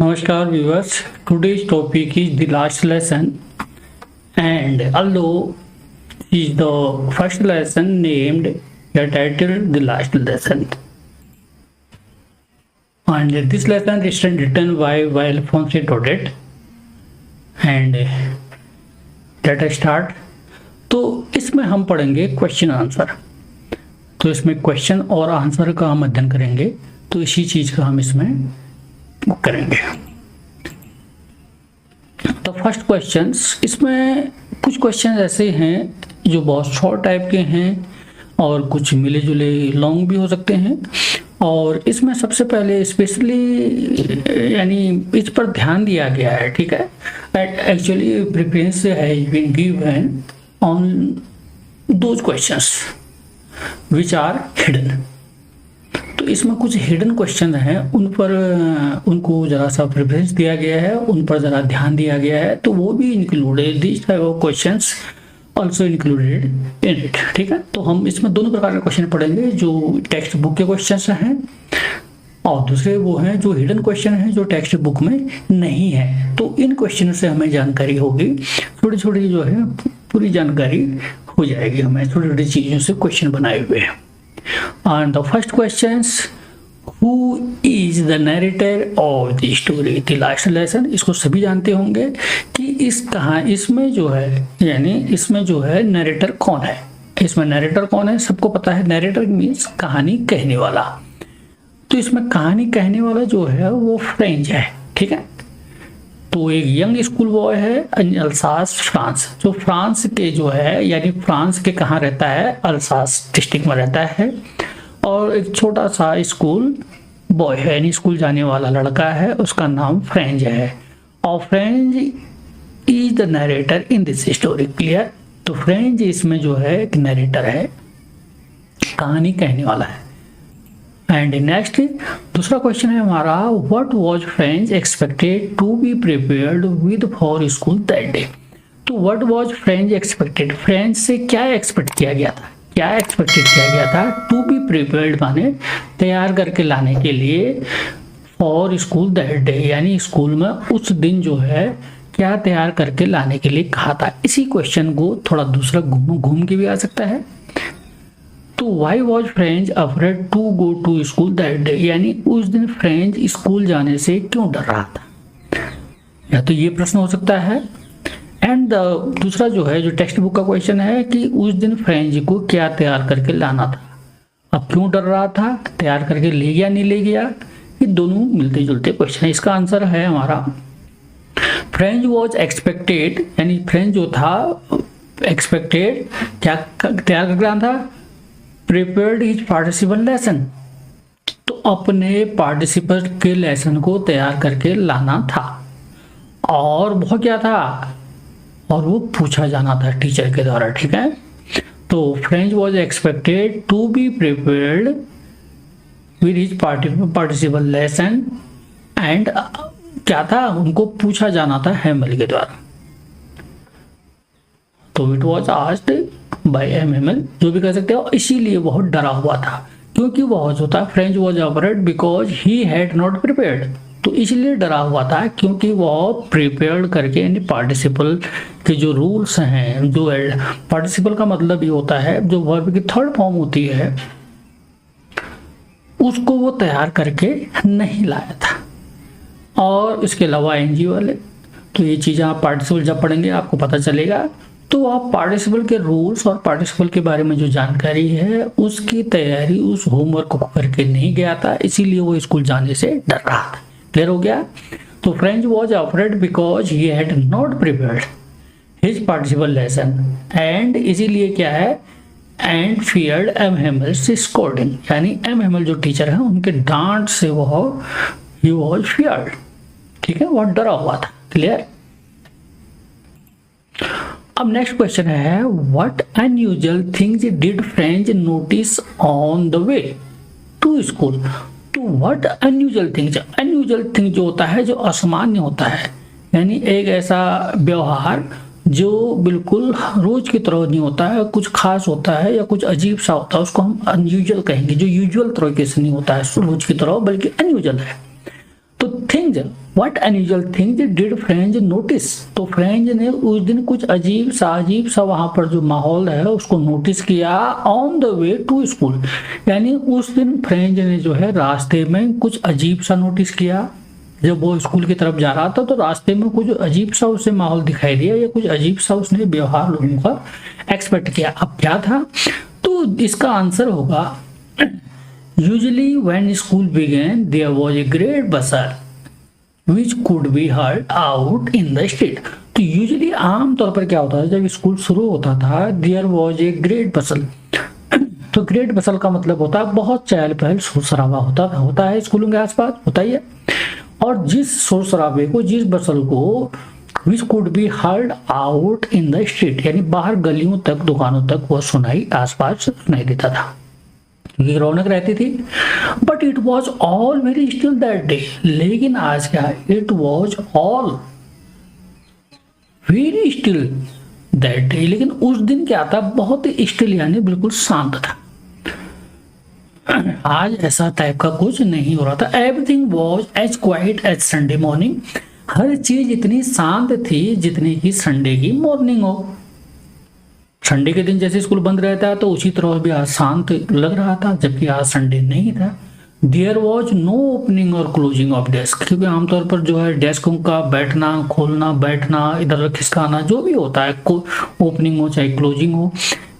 Namaskar viewers, today's topic is the last lesson, and although is the first lesson named the title the last lesson, and this lesson is written by Alphonse Daudet, and let us start. तो इसमें हम पढ़ेंगे question answer. तो इसमें question और answer का हम अध्ययन करेंगे, तो इसी चीज का हम इसमें करेंगे। तो फर्स्ट क्वेश्चंस, इसमें कुछ क्वेश्चन ऐसे हैं जो बहुत शॉर्ट टाइप के हैं और कुछ मिले जुले लॉन्ग भी हो सकते हैं। और इसमें सबसे पहले स्पेशली यानी इस पर ध्यान दिया गया है, ठीक है। Actually preference has been given on those questions which are hidden. तो इसमें कुछ हिडन क्वेश्चन हैं, उनको ज़रा सा प्रेफरेंस दिया गया है, उन पर ज़रा ध्यान दिया गया है, तो वो भी included, this type of questions also included in it, ठीक है। तो हम इसमें दोनों प्रकार के क्वेश्चन पढ़ेंगे, जो टेक्स्ट बुक के क्वेश्चंस हैं और दूसरे वो हैं जो हिडन क्वेश्चन हैं जो टेक्स्ट बुक में नहीं है। तो इन क्वेश्चन से हमें जानकारी होगी, छोटी छोटी जो है पूरी जानकारी हो जाएगी हमें, छोटी छोटी चीज़ों से क्वेश्चन बनाए हुए हैं। And the first questions, who is the narrator of the story? The last lesson, इसको सभी जानते होंगे कि इसमें जो है यानी इसमें जो है नरेटर कौन है। इसमें नरेटर कौन है सबको पता है। नरेटर मीन्स कहानी कहने वाला। तो इसमें कहानी कहने वाला जो है वो फ्रेंच है, ठीक है। तो एक यंग स्कूल बॉय है अल्सास फ्रांस, जो फ्रांस के जो है यानी फ्रांस के कहाँ रहता है, अल्सास डिस्ट्रिक्ट में रहता है। और एक छोटा सा स्कूल बॉय है यानी स्कूल जाने वाला लड़का है, उसका नाम फ्रेंच है। और French is the narrator in this story, clear. तो फ्रेंच इसमें जो है एक नरेटर है, कहानी कहने वाला है। एंड नेक्स्ट दूसरा क्वेश्चन है हमारा, what was French expected to be prepared with for school that day. तो what was French expected, French से क्या एक्सपेक्ट किया गया था, क्या एक्सपेक्टेड किया गया था। टू बी प्रिपेयर्ड माने तैयार करके लाने के लिए, फॉर स्कूल दैट डे यानी स्कूल में उस दिन जो है क्या तैयार करके लाने के लिए कहा था। इसी क्वेश्चन को थोड़ा दूसरा घूम के भी आ सकता है। तो why was Franz afraid to go to school that day, यानी उस दिन फ्रेंच स्कूल जाने से क्यों डर रहा था, या तो ये प्रश्न हो सकता है। एंड दूसरा जो है जो टेक्स्ट बुक का क्वेश्चन है कि उस दिन फ्रेंच को क्या तैयार करके लाना था, अब क्यों डर रहा था, तैयार करके ले गया नहीं ले गया, ये दोनों मिलते जुलते क्वेश्चन है। इसका आंसर है हमारा फ्रेंच वॉज एक्सपेक्टेड, यानी फ्रेंच जो था एक्सपेक्टेड क्या तैयार करके लाना था, प्रिपेयर्ड हिज पार्टिसिपल लेसन, तो अपने पार्टिसिपल के लेसन को तैयार करके लाना था। और वो क्या था, और वो पूछा जाना था टीचर के द्वारा, ठीक है। तो Franz was expected to be prepared with his participle lesson and क्या था, उनको पूछा जाना था हैमल के द्वारा। तो it was asked by MML, जो भी कह सकते हो। इसीलिए बहुत डरा हुआ था, क्योंकि वह जो था French was afraid because he had not prepared, तो इसलिए डरा हुआ था क्योंकि वह प्रिपेयर्ड करके यानी पार्टिसिपल के जो रूल्स हैं, जो पार्टिसिपल का मतलब ये होता है जो वर्ब की थर्ड फॉर्म होती है उसको वो तैयार करके नहीं लाया था। और इसके अलावा एनजी वाले, तो ये चीज़ें आप पार्टिसिपल जब पढ़ेंगे आपको पता चलेगा। तो आप पार्टिसिपल के रूल्स और पार्टिसिपल के बारे में जो जानकारी है उसकी तैयारी उस होमवर्क को करके नहीं गया था, इसीलिए वो स्कूल जाने से डर रहा था। क्लियर हो गया। तो Franz was afraid because he had not prepared his participle lesson and, इसीलिए क्या है, एंड फियर्ड एम हेमल्स स्कोर्डिंग, यानी एम हेमल जो टीचर है उनके डांट से वह ही वॉज फियर्ड, ठीक है, वह डरा हुआ था। क्लियर। अब नेक्स्ट क्वेश्चन है, what unusual things did French notice on the way to school. तो what unusual things, unusual thing जो होता है जो असामान्य होता है, यानी एक ऐसा व्यवहार जो बिल्कुल रोज की तरह नहीं होता है, कुछ खास होता है या कुछ अजीब सा होता है, उसको हम अनयूजुअल कहेंगे, जो यूजुअल तरीके से नहीं होता है रोज की तरह बल्कि अनयूजुअल है। तो things, what unusual things did French notice, तो फ्रेंच ने उस दिन कुछ अजीब सा वहां पर जो माहौल है उसको नोटिस किया on the way to school, यानी उस दिन फ्रेंच ने जो है रास्ते में कुछ अजीब सा नोटिस किया। जब वो स्कूल की तरफ जा रहा था तो रास्ते में कुछ अजीब सा उसे माहौल दिखाई दिया या कुछ अजीब सा उसने व्यवहार लोगों का एक्सपेक्ट किया। अब क्या था, तो इसका आंसर होगा usually when school began there was a great bustle which could be heard out in the street। तो यूजुअली आम तौर पर क्या होता है, जब स्कूल शुरू होता था देयर वाज ए ग्रेट बसल, तो ग्रेट बसल का मतलब होता है बहुत चहल पहल शोर शराबा होता है स्कूलों के आसपास, होता ही है। और जिस शोर शराबे को, जिस बसल को which could be heard out in the street, यानी बाहर गलियों तक, दुकानों तक वो आसपास सुनाई देता था, क्योंकि रौनक रहती थी। But it was all very still that day, लेकिन आज क्या, it was all very still that day, लेकिन उस दिन क्या था, बहुत स्टिल यानी बिल्कुल शांत था। आज ऐसा टाइप का कुछ नहीं हो रहा था। Everything was as quiet as Sunday morning, हर चीज इतनी शांत थी जितनी की संडे की मॉर्निंग हो। संडे के दिन जैसे स्कूल बंद रहता है तो उसी तरह भी आज शांत लग रहा था, जबकि आज संडे नहीं था। देयर वॉज नो ओपनिंग और क्लोजिंग ऑफ डेस्क, क्योंकि आमतौर पर जो है डेस्कों का बैठना, खोलना, बैठना, इधर खिसकाना जो भी होता है, ओपनिंग हो चाहे क्लोजिंग हो,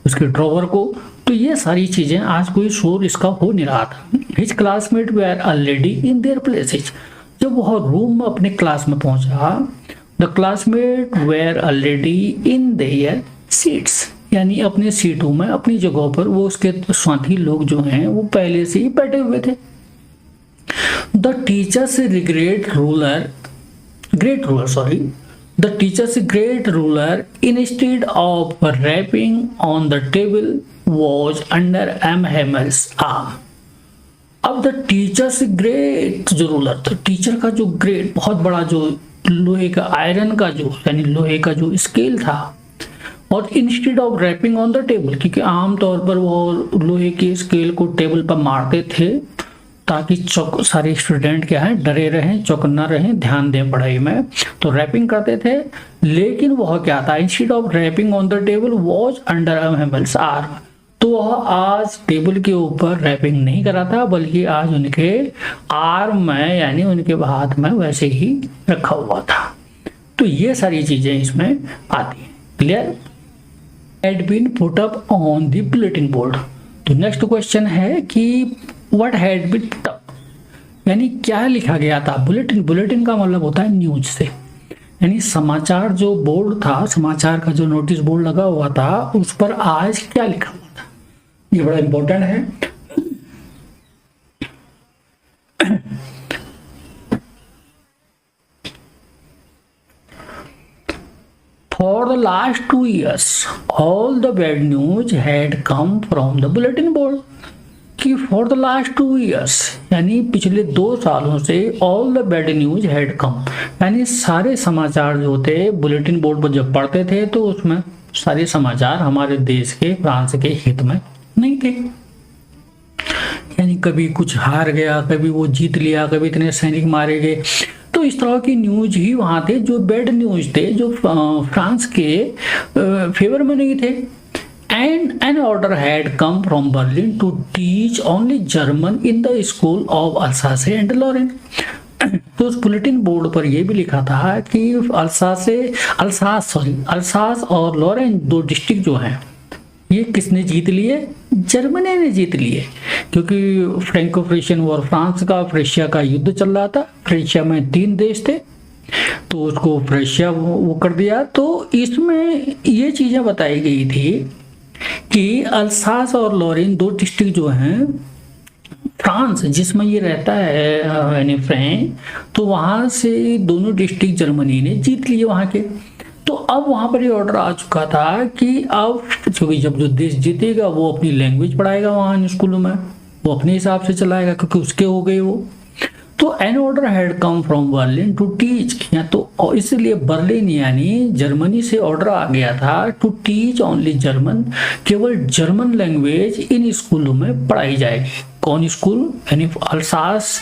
उसके ड्रॉवर को, तो ये सारी चीजें आज कोई शोर इसका हो नहीं रहा था। His classmate were already in their places, जब वह रूम में अपने क्लास में पहुंचा, the classmate were already in their seats, यानी अपने सीटों में, अपनी जगहों पर वो उसके साथी लोग जो हैं वो पहले से ही बैठे हुए थे। The teacher's great ruler instead of rapping on the table was under M Hamel's arm. अब द टीचर्स ग्रेट जो रूलर, तो टीचर का जो ग्रेट बहुत बड़ा जो लोहे का, आयरन का जो यानी लोहे का जो स्केल था, और instead of rapping on the table, क्योंकि आमतौर पर वो लोहे के स्केल को टेबल पर मारते थे ताकि सारे स्टूडेंट क्या है, डरे रहें, चौकन्ना रहें, ध्यान दें पढ़ाई में, तो रैपिंग करते थे। लेकिन वह क्या था, instead of rapping on the table was under a Hamel's arm, तो वह आज टेबल के ऊपर रैपिंग नहीं कर रहा था, बल्कि आज उनके आर्म में यानी उनके हाथ में वैसे ही रखा हुआ था। तो ये सारी चीजें इसमें आती हैं। Clear? had been put up on the bulletin board। तो नेक्स्ट क्वेश्चन है कि what had been put up, यानी क्या लिखा गया था। बुलेटिन का मतलब होता है न्यूज से, यानी समाचार जो बोर्ड था, समाचार का जो नोटिस बोर्ड लगा हुआ था, उस पर आज क्या लिखा हुआ था, ये बड़ा इंपॉर्टेंट है। For the last 2 years, all the bad news had come from the bulletin board। कि for the last 2 years, यानी पिछले 2 सालों से all the bad news had come, यानी सारे समाचार जो थे बुलेटिन बोर्ड पर जब पढ़ते थे तो उसमें सारे समाचार हमारे देश के, फ्रांस के हित में नहीं थे। यानी कभी कुछ हार गया, कभी वो जीत लिया, कभी इतने सैनिक मारे गए, तो इस तरह की न्यूज ही वहां थे जो बैड न्यूज थे, जो फ्रांस के फेवर में नहीं थे। And an order had come from Berlin to teach only German in the school of Alsace and Lorraine. तो उस बुलेटिन बोर्ड पर यह भी लिखा था कि अल्सास और लॉरेन 2 डिस्ट्रिक्ट जो हैं, ये किसने जीत लिए, जर्मनी ने जीत लिए, क्योंकि फ्रैंको फ्रेशियन वॉर, फ्रांस का फ्रेशिया का युद्ध चल रहा था। फ्रेशिया में 3 देश थे, तो उसको फ्रेशिया वो कर दिया। तो इसमें ये चीजें बताई गई थी कि अल्सास और लॉरेन 2 डिस्ट्रिक्ट जो हैं फ्रांस जिसमें ये रहता है यानी फ्रेंच, तो वहां से दोनों डिस्ट्रिक्ट जर्मनी ने जीत लिए वहां के। तो अब वहां पर ये ऑर्डर आ चुका था कि अब क्योंकि जब जो देश जीतेगा वो अपनी लैंग्वेज पढ़ाएगा वहां स्कूलों में, वो अपने हिसाब से चलाएगा क्योंकि उसके हो गए वो। तो an order had come from Berlin to teach, या तो इसलिए बर्लिन यानी जर्मनी से ऑर्डर आ गया था टू टीच ओनली जर्मन, केवल जर्मन लैंग्वेज इन स्कूलों में पढ़ाई जाएगी। कौन स्कूल, यानी अल्सास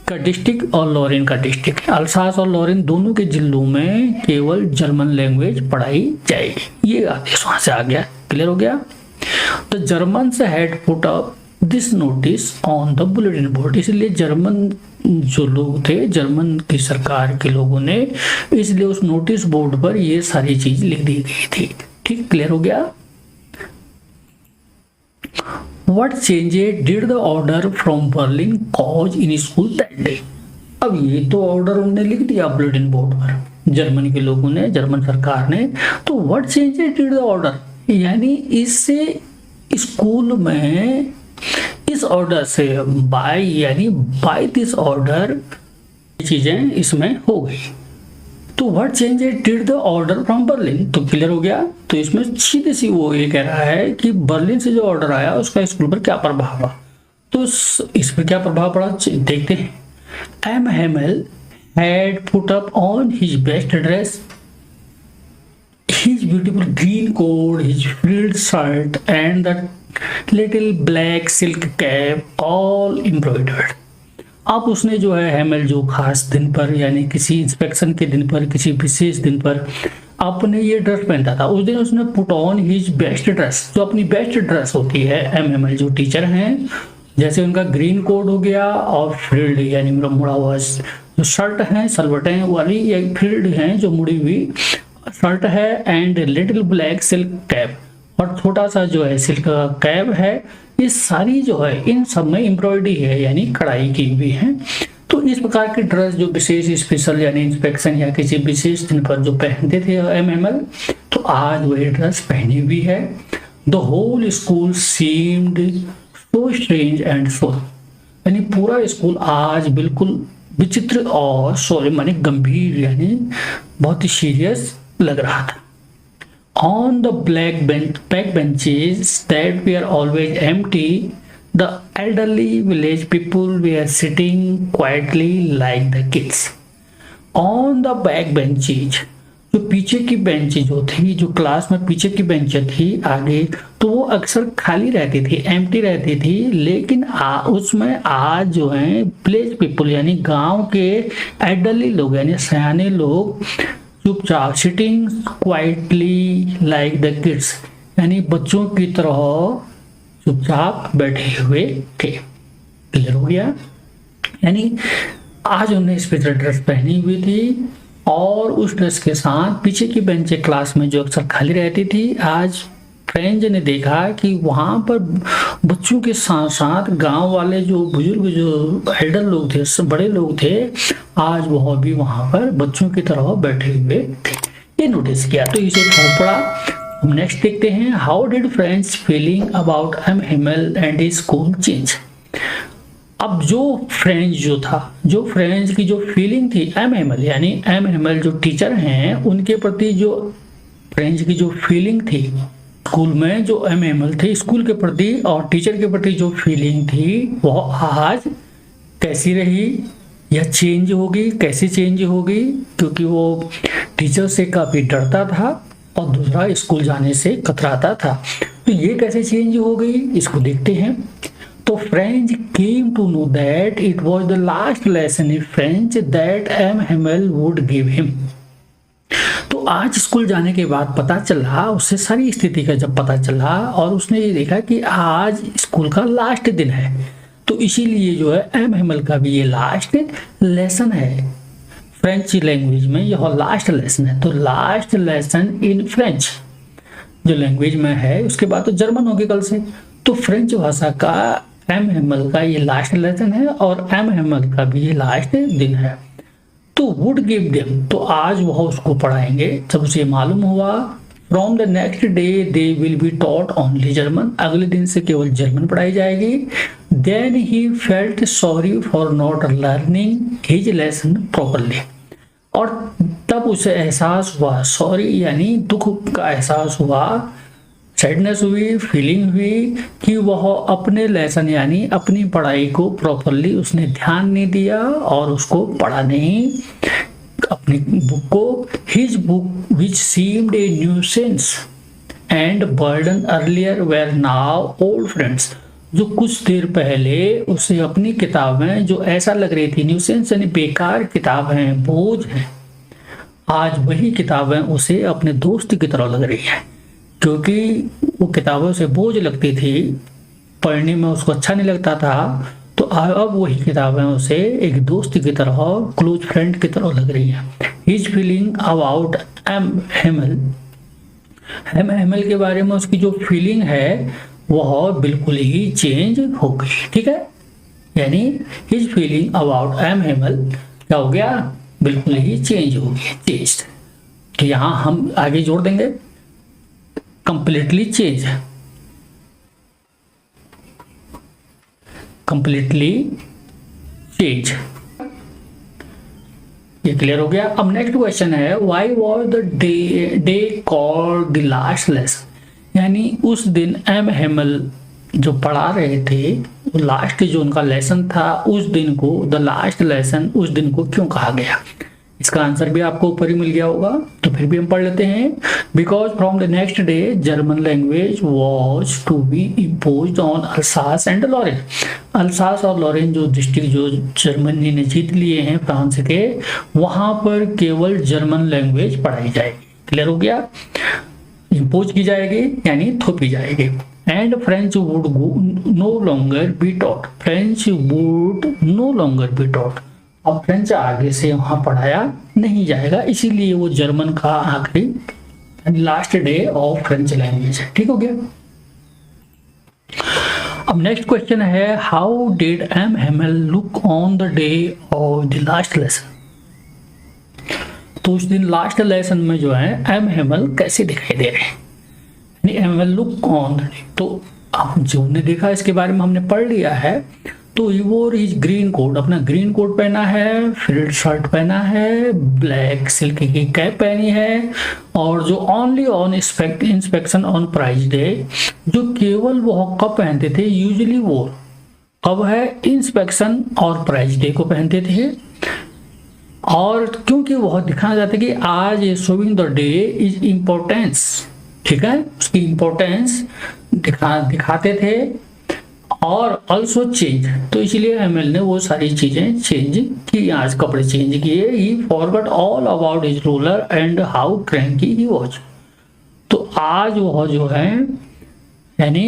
का डिस्ट्रिक्ट और लॉरेन का डिस्ट्रिक्ट, अल्सास और लॉरेन दोनों के जिलों में केवल जर्मन लैंग्वेज पढ़ाई जाएगी। ये आदेश वहां से आ गया। क्लियर हो गया। The Germans had put up this notice on the bulletin board, इसलिए जर्मन जो लोग थे, जर्मन की सरकार के लोगों ने इसलिए उस नोटिस बोर्ड पर ये सारी चीज लिख दी गई थी। ठीक, क्लियर हो गया। What changes did the order from Berlin cause in school that day? अब ये तो ऑर्डर उन्होंने लिख दिया बुलेटिन बोर्ड पर, जर्मनी के लोगों ने, जर्मन सरकार ने। तो what changes did the order, यानी इससे स्कूल में इस ऑर्डर से बाय दिस ऑर्डर चीजें इसमें हो गई। तो what changes did the order from Berlin, तो क्लियर हो गया। तो इसमें सीधे सी वो ये कह रहा है कि बर्लिन से जो ऑर्डर आया उसका स्कूल पर क्या प्रभाव हुआ। तो इस पर क्या प्रभाव पड़ा देखते हैं। M Hamel had put up on his best dress, his beautiful green coat, his frilled shirt and the little black silk cap all embroidered। अब उसने जो है हेमल जो खास दिन पर, यानी किसी इंस्पेक्शन के दिन पर, किसी विशेष दिन पर अपने ये ड्रेस पहनता था। उस दिन उसने put on his best dress, जो अपनी बेस्ट ड्रेस होती है। एमएमएल जो टीचर हैं, जैसे उनका ग्रीन कोट हो गया और फ्रिल्ड यानी मुड़ा हुआ जो शर्ट है, सलवटें वाली या फ्रिल्ड हैं जो मुड़ी हुई शर्ट है, and little black silk cap, और छोटा सा जो है सिल्क का कैप है। ये सारी जो है इन सब में एम्ब्रॉयडरी है, यानी कढ़ाई की हुई है। तो इस प्रकार की ड्रेस जो विशेष स्पेशल यानी इंस्पेक्शन या किसी विशेष दिन पर जो पहनते थे एमएमएल, तो आज वही ड्रेस पहनी हुई है। The whole school seemed so strange and so, यानी पूरा स्कूल आज बिल्कुल विचित्र और सोलम माने गंभीर यानी बहुत ही सीरियस लग रहा था। On the back benches that were always empty, the elderly village people were sitting quietly like the kids. On the back benches, जो पीछे की बेंच जो थी, जो क्लास में पीछे की बेंच थी आगे, तो वो अक्सर खाली रहती थी, एम्प्टी रहती थी। लेकिन उसमें आज जो है विलेज पीपल यानी गांव के एल्डरली लोग यानी सयाने लोग चुपचाप, sitting quietly like the kids, यानी बच्चों की तरह चुपचाप बैठे हुए थे। क्लियर हो गया। यानी आज उन्होंने स्पेशल ड्रेस पहनी हुई थी और उस ड्रेस के साथ पीछे की बेंच क्लास में जो अक्सर खाली रहती थी, आज फ्रेंच ने देखा कि वहां पर बच्चों के साथ साथ गांव वाले जो बुजुर्ग जो एल्डर लोग थे, बड़े लोग थे, आज वह भी वहां पर बच्चों की तरह बैठे हुए थे। ये नोटिस किया, तो इसे छोड़ पड़ा। हम नेक्स्ट देखते हैं। How did French feeling about M Hamel and his school change. अब जो फ्रेंच की जो फीलिंग थी एम हिमेल यानी एम हिमेल जो टीचर हैं उनके प्रति जो फ्रेंच की जो फीलिंग थी स्कूल में, जो एमएमएल थे स्कूल के प्रति और टीचर के प्रति जो फीलिंग थी वह आज कैसी रही या चेंज होगी, कैसे चेंज होगी, क्योंकि वो टीचर से काफी डरता था और दूसरा स्कूल जाने से कतराता था। तो ये कैसे चेंज हो गई इसको देखते हैं। तो French came to know that it was the last lesson in French that M Hamel would give him. तो आज स्कूल जाने के बाद पता चला, उससे सारी स्थिति का जब पता चला और उसने ये देखा कि आज स्कूल का लास्ट दिन है, तो इसीलिए जो है एम हिमेल का भी ये लास्ट लेसन है। फ्रेंच लैंग्वेज में यह लास्ट लेसन है, तो लास्ट लेसन इन फ्रेंच जो लैंग्वेज में है, उसके बाद तो जर्मन होगी कल से। तो फ्रेंच भाषा का एम हिमेल का ये लास्ट लेसन है और एम हिमेल का भी ये लास्ट दिन है। तो वुड गिव देम, तो आज वह उसको पढ़ाएंगे। जब उसे मालूम हुआ from the next day they will be taught only German, अगले दिन से केवल जर्मन पढ़ाई जाएगी। Then he felt sorry for not learning his lesson properly, और तब उसे एहसास हुआ, सॉरी यानी दुख का एहसास हुआ, सैडनेस हुई, फीलिंग हुई कि वह अपने लेसन यानी अपनी पढ़ाई को प्रॉपरली उसने ध्यान नहीं दिया और उसको पढ़ा नहीं अपनी बुक को। His book which seemed a nuisance and burden earlier were now old friends, जो कुछ देर पहले उसे अपनी किताबें जो ऐसा लग रही थी न्यूसेंस यानी बेकार किताब हैं, बोझ हैं, आज वही किताबें उसे अपने दोस्त की तरह लग रही है। क्योंकि वो किताबें उसे बोझ लगती थी, पढ़ने में उसको अच्छा नहीं लगता था, तो अब वही किताबें उसे एक दोस्त की तरह, क्लोज फ्रेंड की तरह लग रही है। His feeling about M Hamel, M Hamel के बारे में उसकी जो फीलिंग है वह बिल्कुल ही चेंज हो गई। ठीक है, यानी his feeling about M Hemal क्या हो गया, बिल्कुल ही चेंज हो गया, चेंज। तो यहां हम आगे जोड़ देंगे कंप्लीटली चेंज, कंप्लीटली चेंज। ये क्लियर हो गया। अब नेक्स्ट क्वेश्चन है why was the day called the last lesson, यानी उस दिन एम हेमल जो पढ़ा रहे थे, लास्ट जो उनका लेसन था उस दिन को, द लास्ट लेसन, उस दिन को क्यों कहा गया। इसका आंसर भी आपको ऊपर ही मिल गया होगा, तो फिर भी हम पढ़ लेते हैं। Because from the next day German language was to be imposed on Alsace and Lorraine. Alsace और लॉरेन जो डिस्ट्रिक्ट जो जर्मनी ने जीत लिए हैं फ्रांस के, वहां पर केवल जर्मन लैंग्वेज पढ़ाई जाएगी। क्लियर हो गया, इम्पोज की जाएगी यानी थोपी जाएगी। And French would know longer be taught, French would know longer be taught, अब फ्रेंच आगे से वहां पढ़ाया नहीं जाएगा, इसीलिए वो जर्मन का आखिरी last day of French language है। ठीक हो गया। अब नेक्स्ट क्वेश्चन है how did M Hamel look on the day of the last lesson. तो उस दिन लास्ट लेसन में जो है एम हेमल कैसे दिखाई दे रहे हैं, M Hamel look on the day. तो अब जो हमने देखा इसके बारे में हमने पढ़ लिया है। तो वो इज ग्रीन कोट, अपना ग्रीन कोट पहना है, फ्रिल्ड शर्ट पहना है, ब्लैक सिल्क की कैप पहनी है, और जो only on inspection on prize day, जो केवल वो कब पहनते थे, यूजुअली वो कब है, इंस्पेक्शन और प्राइज डे को पहनते थे। और क्योंकि वह दिखाना चाहते कि आज ये showing the day is importance, ठीक है, उसकी इम्पोर्टेंस दिखाते थे। और ऑल्सो चेंज, तो इसलिए एमएल ने वो सारी चीजें चेंज की, आज कपड़े चेंज किए। ही forgot all about his ruler and how cranky he was. तो आज वह जो है यानी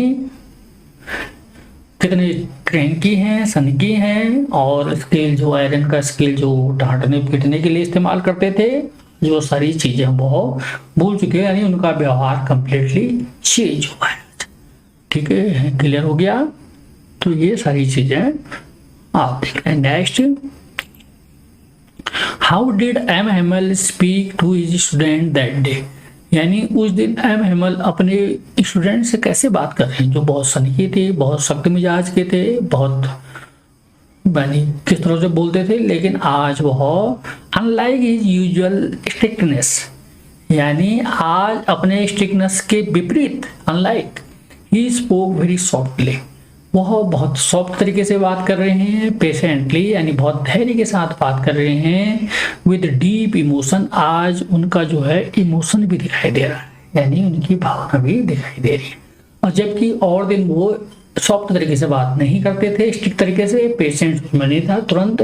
कितने क्रैंकी हैं, सनकी हैं, और स्केल जो आयरन का स्केल जो डांटने पीटने के लिए इस्तेमाल करते थे, जो सारी चीजें वो भूल चुके हैं, यानी उनका व्यवहार कंप्लीटली चेंज हुआ है। ठीक है, क्लियर हो गया। तो ये सारी चीजें आप देख रहे हैं। Next, how did M Hamel speak to his student that day, यानी उस दिन एम हेमल अपने स्टूडेंट से कैसे बात कर रहे हैं, जो बहुत सनकी थे, बहुत सख्त मिजाज के थे, बहुत यानी किस तरह से बोलते थे। लेकिन आज वह अनलाइक हिज यूजुअल स्ट्रिक्टनेस, यानी आज अपने स्ट्रिक्टनेस के विपरीत, unlike he spoke very softly, वह बहुत सॉफ्ट तरीके से बात कर रहे हैं, पेशेंटली यानी बहुत धैर्य के साथ बात कर रहे हैं, विद डीप इमोशन, आज उनका जो है इमोशन भी दिखाई दे रहा है, यानी उनकी भावना भी दिखाई दे रही है। और जबकि और दिन वो सॉफ्ट तरीके से बात नहीं करते थे, स्ट्रिक्ट तरीके से, पेशेंट उसमें नहीं था तुरंत,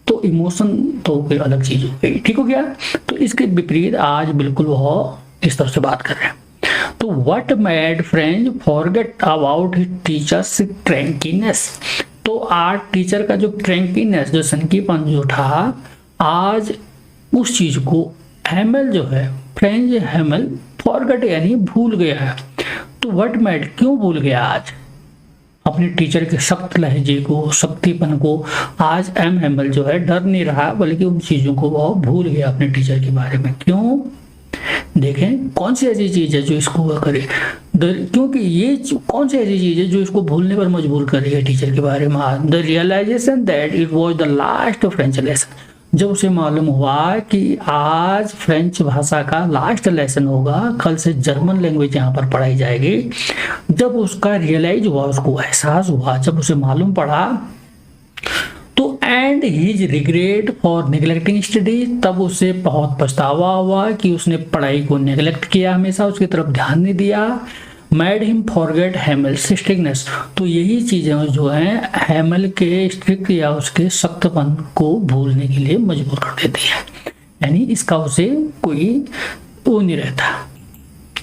तो इमोशन तो कोई अलग चीज हो गई। ठीक हो गया। तो इसके विपरीत आज बिल्कुल वह इस तरह से बात कर रहे हैं। तो what made French forget about his teachers crankiness, तो आज टीचर का जो क्रैंकीनेस, जो सनकीपन जो था, आज उस चीज को हेमल जो है, फ्रेंच हेमल फॉरगेट यानी भूल गया है। तो व्हाट मेड, क्यों भूल गया आज अपने टीचर के सख्त लहजे को, सख्तीपन को। आज एम हेमल जो है डर नहीं रहा, बल्कि उन चीजों को वो भूल गया अपने टीचर के बारे में। क्यों, देखें कौन सी ऐसी चीज है जो इसको करे, क्योंकि ये कौन सी ऐसी चीज है जो इसको भूलने पर मजबूर कर रही है टीचर के बारे में। The realization that it was the last French lesson, जब उसे मालूम हुआ कि आज फ्रेंच भाषा का लास्ट लेसन होगा, कल से जर्मन लैंग्वेज यहाँ पर पढ़ाई जाएगी, जब उसका रियलाइज हुआ, उसको एहसास हुआ, जब उसे मालूम पड़ा, तो and his regret for neglecting study, तब उसे बहुत पछतावा हुआ कि उसने पढ़ाई को नेग्लेक्ट किया, हमेशा उसकी तरफ ध्यान नहीं दिया। Made him forget Hamel's strictness. तो यही चीजें जो हैं हैमल के स्ट्रिक्ट या उसके सख्तपन को भूलने के लिए मजबूर कर देती है, यानी इसका उसे कोई वो नहीं रहता।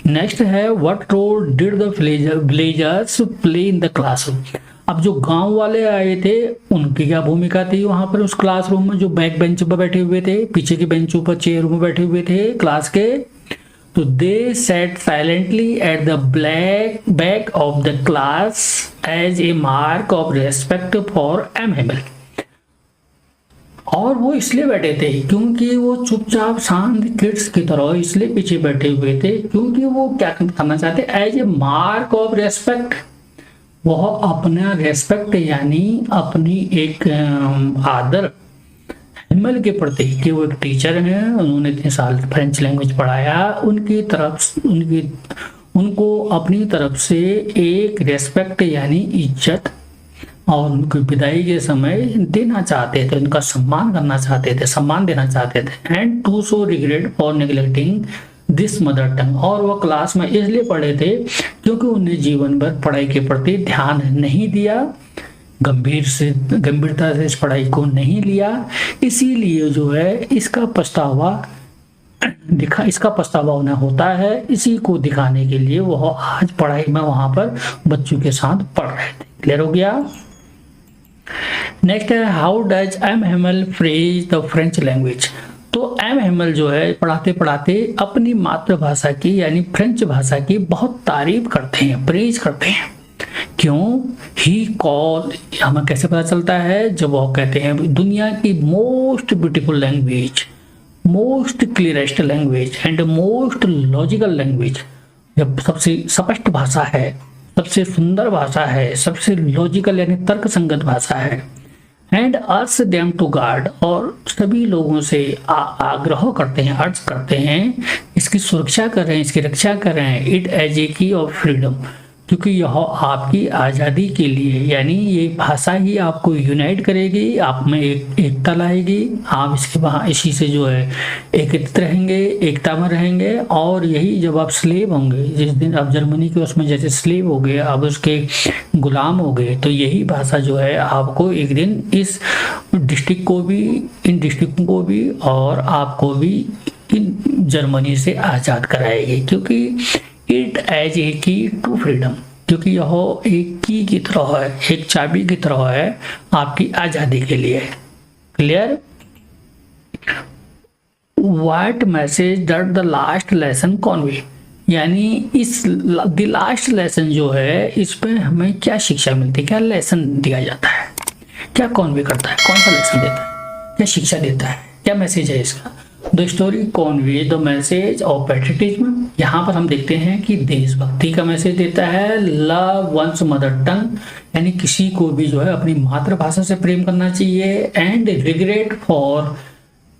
नेक्स्ट है what role did the villagers play in the classroom. अब जो गांव वाले आए थे उनकी क्या भूमिका थी वहां पर उस क्लासरूम में, जो बैक बेंच पर बैठे हुए थे, पीछे के बेंचों पर चेयर में बैठे हुए थे क्लास के, तो they sat silently at the back of the class as a mark of respect for M Hamel. और वो इसलिए बैठे थे क्योंकि वो चुपचाप शांत किड्स की तरह इसलिए पीछे बैठे हुए थे क्योंकि वो क्या करना चाहते, as a mark of respect, वह अपना रेस्पेक्ट यानी अपनी एक आदर हैमल के प्रति, कि वो एक टीचर हैं, उन्होंने इतने साल फ्रेंच लैंग्वेज पढ़ाया, उनकी तरफ उनको अपनी तरफ से एक रेस्पेक्ट यानी इज्जत और उनकी विदाई के समय देना चाहते थे, उनका सम्मान करना चाहते थे, सम्मान देना चाहते थे। And to show regret for neglecting this mother tongue. और वह क्लास में इसलिए पढ़े थे क्योंकि उन्हें जीवन भर पढ़ाई के प्रति ध्यान नहीं दिया, गंभीरता से इस पढ़ाई को नहीं लिया, इसीलिए जो है इसका पछतावा उन्हें होता है। इसी को दिखाने के लिए वह आज पढ़ाई में वहां पर बच्चों के साथ पढ़ रहे थे। क्लियर हो गया। नेक्स्ट है how does M Hamel phrase the French language. तो एम हैमल जो है पढ़ाते पढ़ाते अपनी मातृभाषा की यानी फ्रेंच भाषा की बहुत तारीफ करते हैं, प्रेज करते हैं। क्यों? ही कॉल, हमें कैसे पता चलता है जब वो कहते हैं दुनिया की most beautiful language, most clearest language and most logical language, जब सबसे स्पष्ट भाषा है, सबसे सुंदर भाषा है, सबसे लॉजिकल यानी तर्क संगत भाषा है। एंड अर्ज देम टू गार्ड, और सभी लोगों से आग्रह करते हैं, अर्ज करते हैं इसकी सुरक्षा कर रहे हैं, इसकी रक्षा कर रहे हैं। इट एज ए की ऑफ फ्रीडम, क्योंकि यह आपकी आज़ादी के लिए, यानी ये भाषा ही आपको यूनाइट करेगी, आप में एकता लाएगी, आप इसके वहाँ इसी से जो है एकत्रित रहेंगे, एकता में रहेंगे। और यही जब आप स्लेव होंगे, जिस दिन आप जर्मनी के उसमें जैसे स्लेव हो गए, आप उसके गुलाम हो गए, तो यही भाषा जो है आपको एक दिन इस डिस्ट्रिक्ट को भी, इन डिस्ट्रिक्ट को भी और आपको भी इन जर्मनी से आज़ाद कराएगी। क्योंकि इट एज ए की टू फ्रीडम, क्योंकि यह एक की तरह है, एक चाबी की तरह है आपकी आज़ादी के लिए। Clear. What message dot the last lesson Conway, यानी इस द लास्ट लेसन जो है इस पे हमें क्या शिक्षा मिलती है, क्या लेसन दिया जाता है, क्या कॉन्वे करता है, कौन सा लेसन देता है, क्या शिक्षा देता है, क्या मैसेज है इसका। The story Conway the message of patriotism, यहाँ पर हम देखते हैं कि देशभक्ति का मैसेज देता है। लव वंस मदर टंग, यानी किसी को भी जो है अपनी मातृभाषा से प्रेम करना चाहिए। And regret for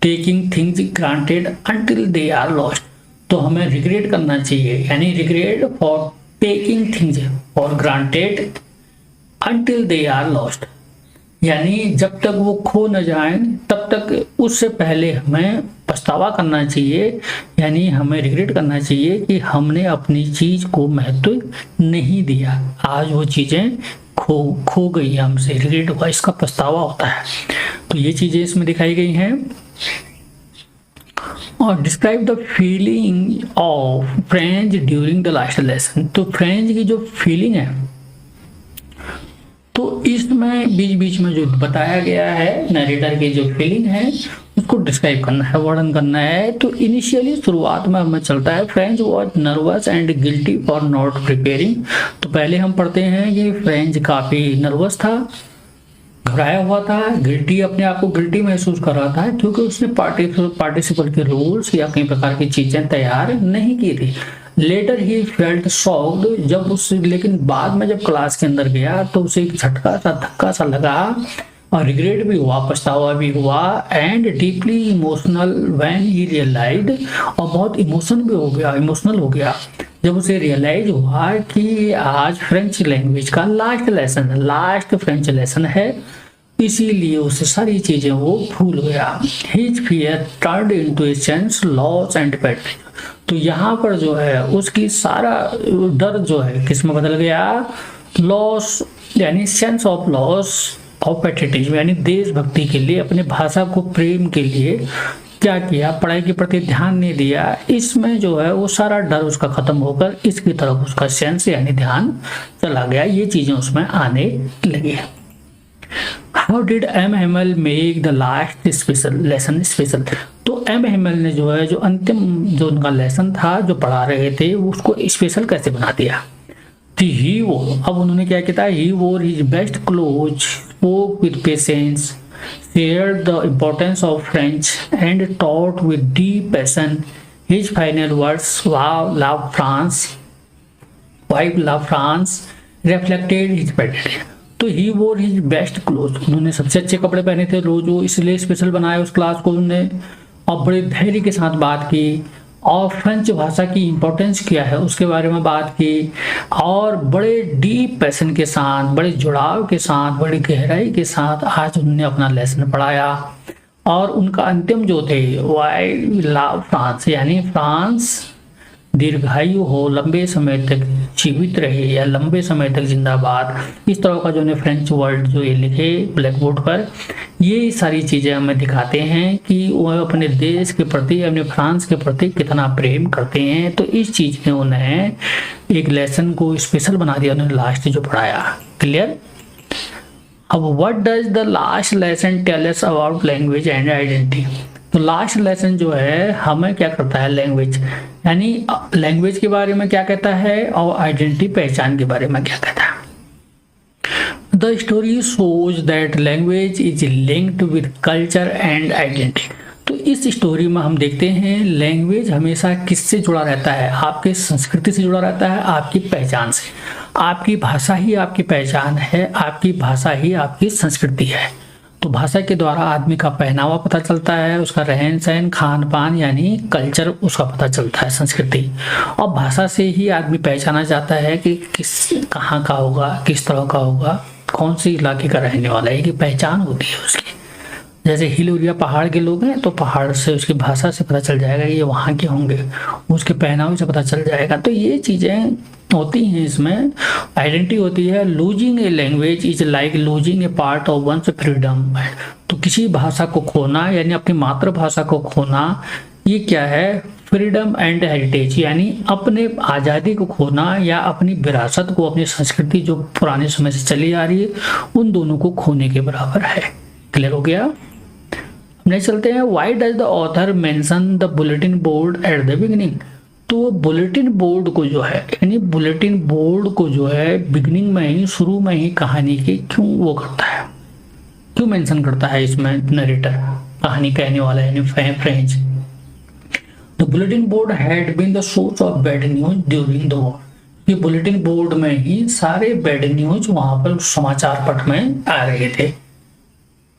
taking things granted until they are lost, तो हमें रिग्रेट करना चाहिए, यानी regret for taking things for granted until they are lost, यानी जब तक वो खो न जाएं तब तक उससे पहले हमें पछतावा करना चाहिए, यानी हमें रिग्रेट करना चाहिए कि हमने अपनी चीज को महत्व नहीं दिया, आज वो चीजें खो गई हमसे, रिग्रेट हुआ, इसका पछतावा होता है। तो ये चीजें इसमें दिखाई गई हैं। और describe the feeling of French during the last lesson, तो फ्रेंच की जो फीलिंग है तो इसमें बीच बीच में जो बताया गया है नरेटर की जो फीलिंग है उसको डिस्क्राइब करना है, वर्णन करना है। तो इनिशियली शुरुआत में हमें चलता है French was nervous and guilty for not preparing, तो पहले हम पढ़ते हैं कि फ्रेंच काफी नर्वस था, घबराया हुआ था, गिल्टी, अपने आप को गिल्टी महसूस कर रहा था क्योंकि उसने पार्टिसिपल के रूल्स या कई प्रकार की चीजें तैयार नहीं की थी। लेटर ही फेल्ट शॉक्ड, जब उस लेकिन बाद में जब क्लास के अंदर गया तो उसे एक झटका सा, धक्का सा लगा और रिग्रेट भी हुआ, पछतावा भी हुआ। And deeply emotional when he realized, और बहुत इमोशनल हो गया जब उसे रियलाइज हुआ कि आज फ्रेंच लैंग्वेज का लास्ट फ्रेंच लेसन है इसीलिए उसे सारी चीजें वो भूल गया। His fear turned into a sense loss and petri. तो यहाँ पर जो है उसकी सारा डर जो है किस में बदल गया, लॉस यानी sense of loss of patriotism यानी देशभक्ति के लिए, अपने भाषा को प्रेम के लिए क्या किया, पढ़ाई के प्रति ध्यान नहीं दिया। इसमें जो है वो सारा डर उसका खत्म होकर इसकी तरफ उसका सेंस यानी ध्यान चला गया, ये चीजें उसमें आने लगी। How did M Hamel make the last special lesson special. तो एम हेमल ने जो है जो अंतिम जो उनका लेसन था जो पढ़ा रहे थे उसको स्पेशल कैसे बना दिया। ही वो अब उन्होंने क्या किया, ही वोर his best close, spoke with patience, shared the importance of French and taught with deep passion. His final words, "Wow, love France, why love France," reflected his patriotism. तो ही वोर हिज बेस्ट क्लोथ, उन्होंने सबसे अच्छे कपड़े पहने थे रोज, वो इसलिए स्पेशल बनाया उस क्लास को उन्होंने, और बड़े धैर्य के साथ बात की, और फ्रेंच भाषा की इम्पोर्टेंस क्या है उसके बारे में बात की, और बड़े डीप पैशन के साथ, बड़े जुड़ाव के साथ, बड़ी गहराई के साथ आज उन्होंने अपना लेसन पढ़ाया। और उनका अंतिम जो थे वाई लव फ्रांस यानी फ्रांस दीर्घायु हो, लंबे समय तक जीवित रहे या लंबे समय तक जिंदाबाद, इस तरह का जो ने फ्रेंच वर्ड जो ये लिखे ब्लैक बोर्ड पर, ये सारी चीज़ें हमें दिखाते हैं कि वह अपने देश के प्रति, अपने फ्रांस के प्रति कितना प्रेम करते हैं। तो इस चीज़ ने उन्हें एक लेसन को स्पेशल बना दिया, उन्होंने लास्ट जो पढ़ाया। क्लियर। अब what does the last lesson tell us about language and identity. तो लास्ट लेसन जो है हमें क्या करता है, लैंग्वेज यानी लैंग्वेज के बारे में क्या कहता है, और आइडेंटिटी पहचान के बारे में क्या कहता है। The story shows that language is linked with culture and identity. तो इस स्टोरी में हम देखते हैं लैंग्वेज हमेशा किससे जुड़ा रहता है, आपके संस्कृति से जुड़ा रहता है, आपकी पहचान से। आपकी भाषा ही आपकी पहचान है, आपकी भाषा ही आपकी संस्कृति है। तो भाषा के द्वारा आदमी का पहनावा पता चलता है, उसका रहन सहन, खान पान यानी कल्चर उसका पता चलता है, संस्कृति। और भाषा से ही आदमी पहचाना जाता है कि किस कहाँ का होगा, किस तरह का होगा, कौन सी इलाके का रहने वाला है, कि पहचान होती है उसकी। जैसे हिल एरिया पहाड़ के लोग हैं तो पहाड़ से उसकी भाषा से पता चल जाएगा ये वहाँ के होंगे, उसके पहनावे से पता चल जाएगा। तो ये चीज़ें होती हैं, इसमें आइडेंटिटी होती है। Losing a language is like losing a part of one's freedom. तो किसी भाषा को खोना यानी अपनी मातृभाषा को खोना, ये क्या है, फ्रीडम एंड हेरिटेज यानी अपने आज़ादी को खोना या अपनी विरासत को, अपनी संस्कृति जो पुराने समय से चली आ रही है, उन दोनों को खोने के बराबर है। क्लियर हो गया। नहीं चलते हैं। Why does the author mention the bulletin board at the beginning. तो बुलेटिन बोर्ड को जो है यानी बुलेटिन बोर्ड को जो है बिगिनिंग में ही, शुरू में ही कहानी के क्यों वो करता है, क्यों मेंशन करता है इसमें नरेटर, कहानी कहने वाला यानी French. The bulletin board had been the source of bad news during the war. ये बुलेटिन बोर्ड में ही सारे बैड न्यूज वहां पर समाचार पट में आ रहे थे।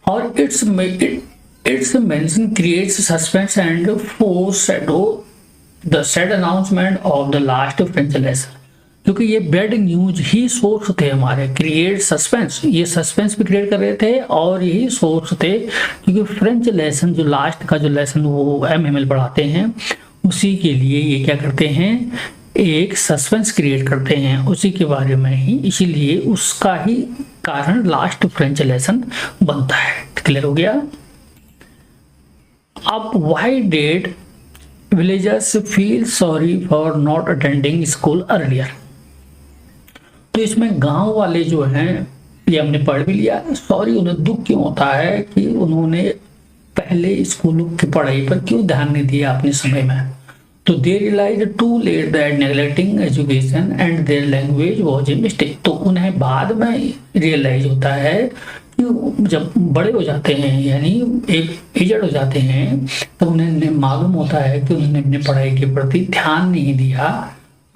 और its mention creates suspense and foreshadow the sad announcement of the last French lesson. क्योंकि ये बैड न्यूज ही सोर्स थे हमारे, क्रिएट सस्पेंस, ये सस्पेंस भी क्रिएट कर रहे थे और यही सोर्स थे। क्योंकि फ्रेंच लेसन जो लास्ट का जो लेसन वो एमएमएल पढ़ाते हैं, उसी के लिए ये क्या करते हैं, एक सस्पेंस क्रिएट करते हैं उसी के बारे में ही, इसीलिए उसका ही कारण लास्ट फ्रेंच लेसन बनता है। क्लियर हो गया। अब why did villagers feel sorry for not attending school earlier. तो इसमें गांव वाले जो हैं, ये हमने पढ़ भी लिया, सॉरी उन्हें दुख क्यों होता है कि उन्होंने पहले स्कूल की पढ़ाई पर क्यों ध्यान नहीं दिया अपने समय में। तो they realise too late that neglecting education and their language was a mistake. तो उन्हें बाद में रियलाइज होता है कि जब बड़े हो जाते हैं यानी एक एजड हो जाते हैं, तो उन्हें मालूम होता है कि उन्होंने अपनी पढ़ाई के प्रति ध्यान नहीं दिया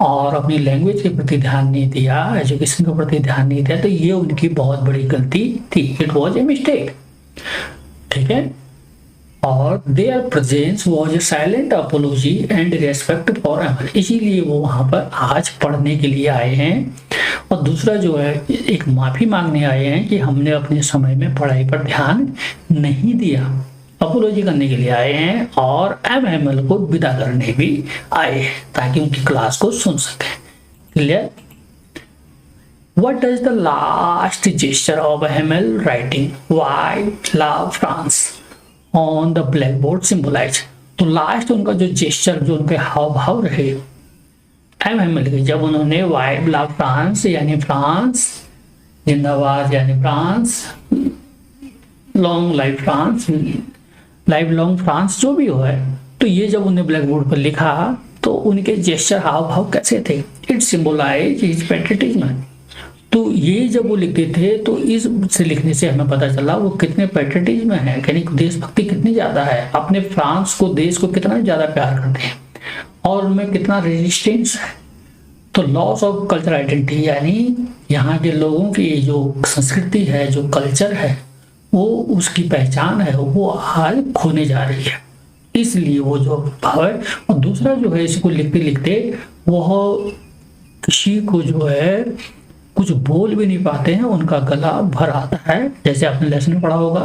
और अपनी लैंग्वेज के प्रति ध्यान नहीं दिया, एजुकेशन के प्रति ध्यान नहीं दिया। तो ये उनकी बहुत बड़ी गलती थी। It was a mistake. ठीक है। और there presence was a silent apology and respect for ML, इसीलिए वो वहां पर आज पढ़ने के लिए आए हैं। और दूसरा जो है एक माफी मांगने आए हैं कि हमने अपने समय में पढ़ाई पर ध्यान नहीं दिया, अपोलॉजी करने के लिए आए हैं। और एमएल को विदा करने भी आए हैं ताकि उनकी क्लास को सुन सके। Clear? What does the last gesture of ML writing white love France on the blackboard symbolize? तो लास्ट उनका जो जेस्चर, जो उनके हाव भाव रहे एमएल के, जब उन्होंने वाइट लव फ्रांस यानी फ्रांस जिंदाबाद यानी France, long life France, life long France जो भी हो है, तो ये जब उन्हें ब्लैक बोर्ड पर लिखा तो उनके जेस्चर हाव भाव कैसे थे? It symbolize his patriotism. तो ये जब वो लिखते थे तो इस से लिखने से हमें पता चला वो कितने पैट्रियटिज्म में है, यानी देशभक्ति कितनी ज्यादा है, अपने फ्रांस को, देश को कितना ज्यादा प्यार करते हैं और उनमें कितना रेजिस्टेंस है। तो लॉस ऑफ कल्चर आइडेंटिटी, यानी यहाँ के लोगों की जो संस्कृति है, जो कल्चर है, वो उसकी पहचान है, वो आज खोने जा रही है। इसलिए वो जो भाव है। और दूसरा जो है, इसको लिखते लिखते वह किसी को जो है कुछ बोल भी नहीं पाते हैं, उनका गला भर आता है, जैसे आपने लेसन में पढ़ा होगा।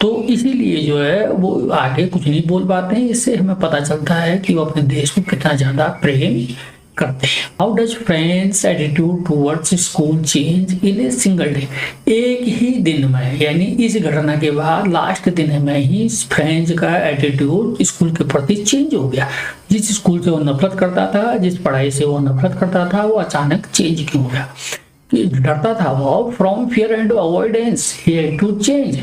तो इसीलिए जो है वो आगे कुछ नहीं बोल पाते हैं। इससे हमें पता चलता है कि वो अपने देश को कितना ज्यादा प्रेम करते हैं। How does friends attitude towards school change in a single day? एक ही दिन में, यानी इस घटना के बाद लास्ट दिन में ही फ्रेंड्स का एटीट्यूड स्कूल के प्रति चेंज हो गया। जिस स्कूल से वो नफरत करता था, जिस पढ़ाई से वो नफरत करता था, वो अचानक चेंज क्यों हो गया? डरता था वो, from fear and avoidance he had to change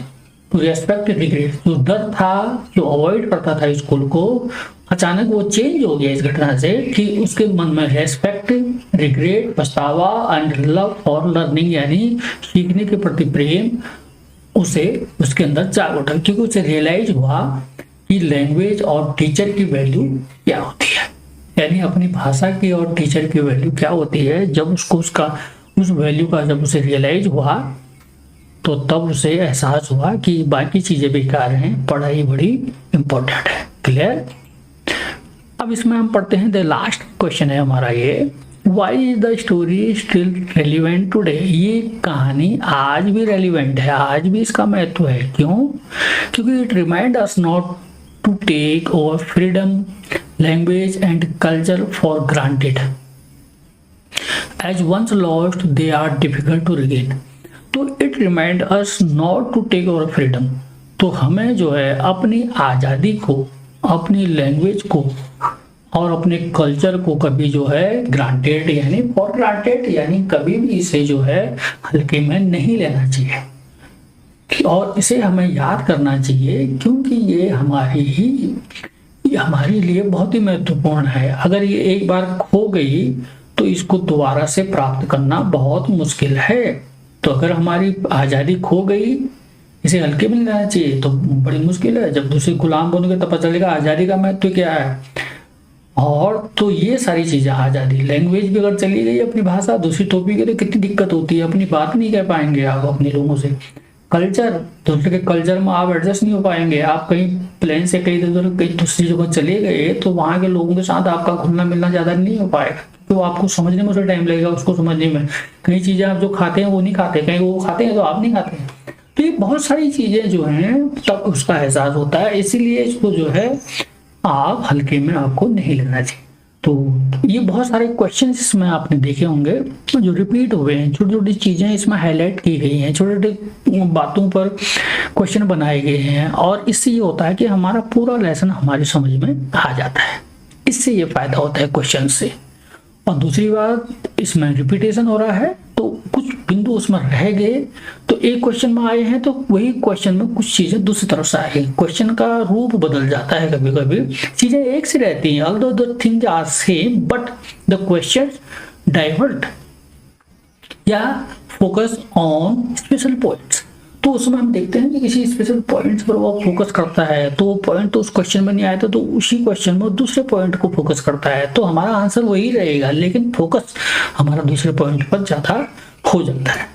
to respect regret. जो डर था, जो अवॉइड करता था स्कूल को, अचानक वो चेंज हो गया इस घटना से कि उसके मन में रेस्पेक्ट, रिग्रेट, पछतावा एंड लव फॉर लर्निंग, यानी सीखने के प्रति प्रेम उसे उसके अंदर जाग उठा, क्योंकि उसे रियलाइज हुआ कि लैंग्वेज और टीचर की वैल्यू क्या होती है, यानी अपनी भाषा की और टीचर की वैल्यू क्या होती है। जब उसको उस वैल्यू का जब उसे रियलाइज हुआ तो तब उसे एहसास हुआ कि बाकी चीजें बेकार हैं, पढ़ाई बड़ी इंपॉर्टेंट है। क्लियर? अब इसमें हम पढ़ते हैं, द लास्ट क्वेश्चन है हमारा ये, why is the story still relevant today? ये कहानी आज भी रेलिवेंट है, आज भी इसका महत्व है। क्यों? क्योंकि it remind us not to take over freedom, language and culture for granted, as once lost they are difficult to regain. तो it remind us not to take over freedom, तो हमें जो है अपनी आज़ादी को, अपनी लैंग्वेज को और अपने कल्चर को कभी जो है ग्रांटेड, यानी फॉर ग्रांटेड, यानी कभी भी इसे जो है हल्के में नहीं लेना चाहिए और इसे हमें याद करना चाहिए, क्योंकि ये हमारे लिए बहुत ही महत्वपूर्ण है। अगर ये एक बार खो गई तो इसको दोबारा से प्राप्त करना बहुत मुश्किल है। तो अगर हमारी आज़ादी खो गई, इसे हल्के में नहीं लेना चाहिए, तो बड़ी मुश्किल है। जब दूसरे गुलाम बनोगे तब पता चलेगा आज़ादी का महत्व क्या है। और तो ये सारी चीज़ें, आज़ादी, लैंग्वेज भी अगर चली गई, अपनी भाषा दूसरी टॉपिक के लिए कितनी दिक्कत होती है, अपनी बात नहीं कह पाएंगे आप अपने लोगों से। कल्चर, दूसरे के कल्चर में आप एडजस्ट नहीं हो पाएंगे। आप कहीं प्लेन से कहीं दूसरी जगह चले गए तो वहाँ के लोगों के साथ आपका घुलना मिलना ज़्यादा नहीं हो पाएगा, तो आपको समझने में उसे टाइम लगेगा, उसको समझने में। कई चीज़ें आप जो खाते हैं वो नहीं खाते, कहीं वो खाते हैं तो आप नहीं खाते हैं। तो ये बहुत सारी चीज़ें जो हैं तब उसका एहसास होता है, इसीलिए इसको जो है आप हल्के में आपको नहीं लेना चाहिए। तो ये बहुत सारे क्वेश्चन इसमें आपने देखे होंगे जो रिपीट हुए हैं, छोटी छोटी चीज़ें इसमें हाईलाइट की गई हैं, छोटे छोटे बातों पर क्वेश्चन बनाए गए हैं, और इससे ये होता है कि हमारा पूरा लेसन हमारी समझ में आ जाता है। इससे ये फायदा होता है क्वेश्चन से। और दूसरी बात, इसमें रिपीटेशन हो रहा है तो कुछ बिंदु उसमें रह गए, तो एक क्वेश्चन में आए हैं तो वही क्वेश्चन में कुछ चीजें दूसरी तरफ से आएगी, क्वेश्चन का रूप बदल जाता है। कभी कभी चीजें एक सी रहती हैं, although the things are same but the question divert या फोकस ऑन स्पेशल पॉइंट्स। तो उसमें हम देखते हैं कि किसी स्पेशल पॉइंट्स पर वो फोकस करता है, तो वो पॉइंट तो उस क्वेश्चन में नहीं आया था, तो उसी क्वेश्चन में दूसरे पॉइंट को फोकस करता है, तो हमारा आंसर वही रहेगा, लेकिन फोकस हमारा दूसरे पॉइंट पर ज्यादा हो जाता है।